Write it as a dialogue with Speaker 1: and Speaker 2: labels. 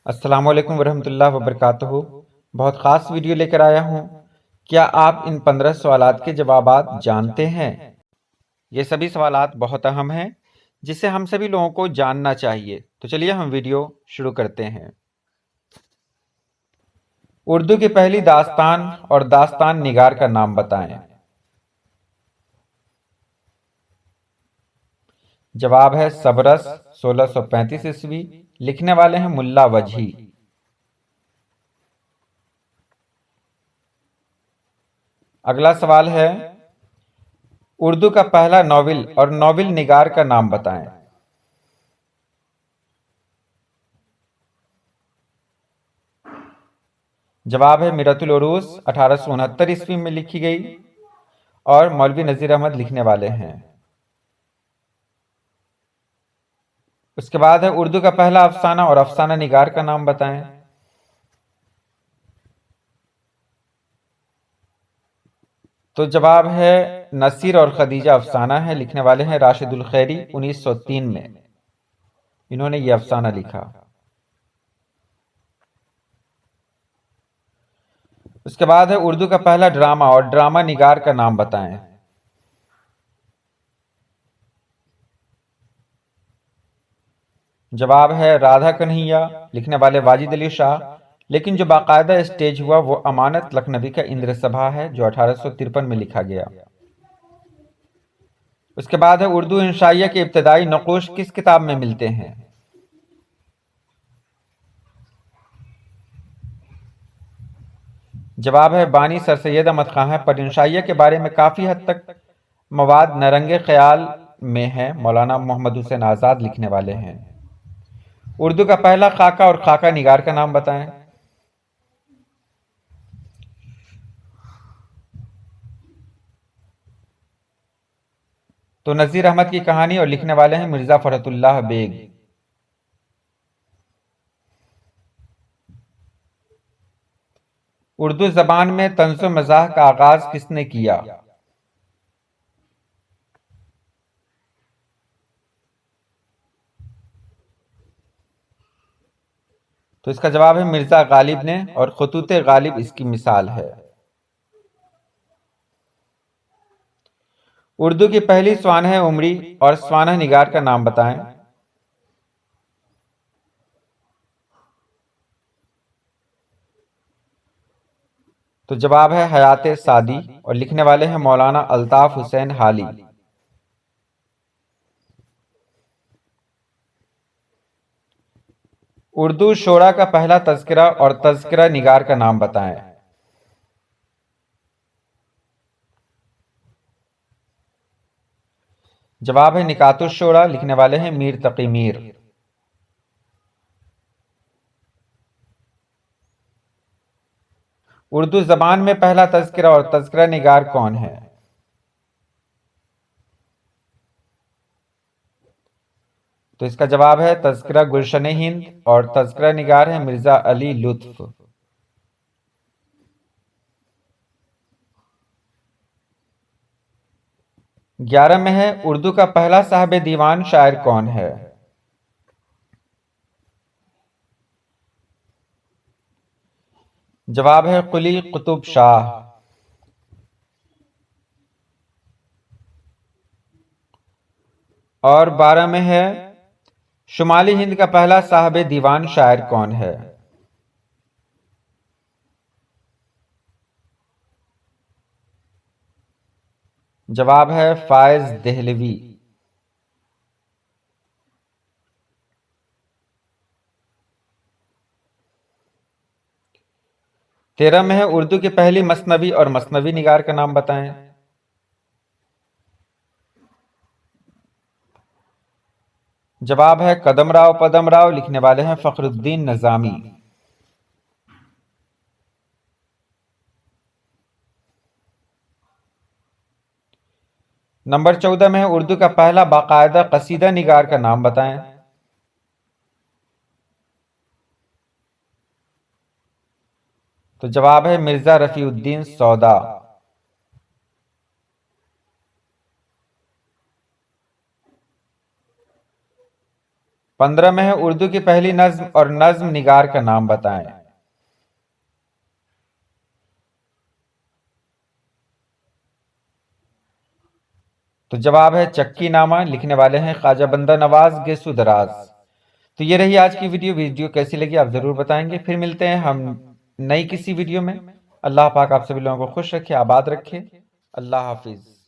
Speaker 1: السلام علیکم ورحمۃ اللہ وبرکاتہ۔ بہت خاص ویڈیو لے کر آیا ہوں۔ کیا آپ ان 15 سوالات کے جوابات جانتے ہیں؟ یہ سبھی سوالات بہت اہم ہیں جسے ہم سبھی لوگوں کو جاننا چاہیے۔ تو چلیے ہم ویڈیو شروع کرتے ہیں۔ اردو کی پہلی داستان اور داستان نگار کا نام بتائیں۔ جواب ہے صبرس، 1635 عیسوی۔ لکھنے والے ہیں ملا وجہی۔ اگلا سوال ہے اردو کا پہلا ناول اور ناول نگار کا نام بتائیں۔ جواب ہے میرۃ العروس، 1869 عیسوی میں لکھی گئی اور مولوی نذیر احمد لکھنے والے ہیں۔ اس کے بعد ہے اردو کا پہلا افسانہ اور افسانہ نگار کا نام بتائیں۔ تو جواب ہے نصیر اور خدیجہ افسانہ ہے۔ لکھنے والے ہیں راشد الخیری، 1903 میں انہوں نے یہ افسانہ لکھا۔ اس کے بعد ہے اردو کا پہلا ڈرامہ اور ڈرامہ نگار کا نام بتائیں۔ جواب ہے رادھا کنہیا، لکھنے والے واجد علی شاہ، لیکن جو باقاعدہ اسٹیج ہوا وہ امانت لکھنوی کا اندر سبھا ہے جو 1853 میں لکھا گیا۔ اس کے بعد ہے اردو انشائیہ کے ابتدائی نقوش کس کتاب میں ملتے ہیں؟ جواب ہے بانی سر سید احمد خاں ہے، پر انشائیہ کے بارے میں کافی حد تک مواد نرنگ خیال میں ہے، مولانا محمد حسین آزاد لکھنے والے ہیں۔ اردو کا پہلا خاکہ اور خاکہ نگار کا نام بتائیں۔ تو نذیر احمد کی کہانی اور لکھنے والے ہیں مرزا فرحت اللہ بیگ۔ اردو زبان میں طنز و مزاح کا آغاز کس نے کیا؟ تو اس کا جواب ہے مرزا غالب نے، اور خطوط غالب اس کی مثال ہے۔ اردو کی پہلی سوانح عمری اور سوانح نگار کا نام بتائیں۔ تو جواب ہے حیات سعدی، اور لکھنے والے ہیں مولانا الطاف حسین حالی۔ اردو شعراء کا پہلا تذکرہ اور تذکرہ نگار کا نام بتائیں۔ جواب ہے نکات الشعراء، لکھنے والے ہیں میر تقی میر۔ اردو زبان میں پہلا تذکرہ اور تذکرہ نگار کون ہے؟ تو اس کا جواب ہے تذکرہ گلشن ہند، اور تذکرہ نگار ہے مرزا علی لطف۔ گیارہ میں ہے اردو کا پہلا صاحب دیوان شاعر کون ہے؟ جواب ہے قلی قطب شاہ۔ اور 12 میں ہے شمالی ہند کا پہلا صاحب دیوان شاعر کون ہے؟ جواب ہے فائز دہلوی۔ 13 میں ہے اردو کی پہلی مثنوی اور مثنوی نگار کا نام بتائیں۔ جواب ہے قدم راؤ پدم راؤ، لکھنے والے ہیں فخر الدین نظامی۔ نمبر 14 میں ہے اردو کا پہلا باقاعدہ قصیدہ نگار کا نام بتائیں۔ تو جواب ہے مرزا رفیع الدین سودا۔ 15 میں ہے اردو کی پہلی نظم اور نظم نگار کا نام بتائیں۔ تو جواب ہے چکی نامہ، لکھنے والے ہیں خواجہ بندہ نواز گیسو دراز۔ تو یہ رہی آج کی ویڈیو کیسی لگی آپ ضرور بتائیں گے۔ پھر ملتے ہیں ہم نئی کسی ویڈیو میں۔ اللہ پاک آپ سبھی لوگوں کو خوش رکھے، آباد رکھے۔ اللہ حافظ۔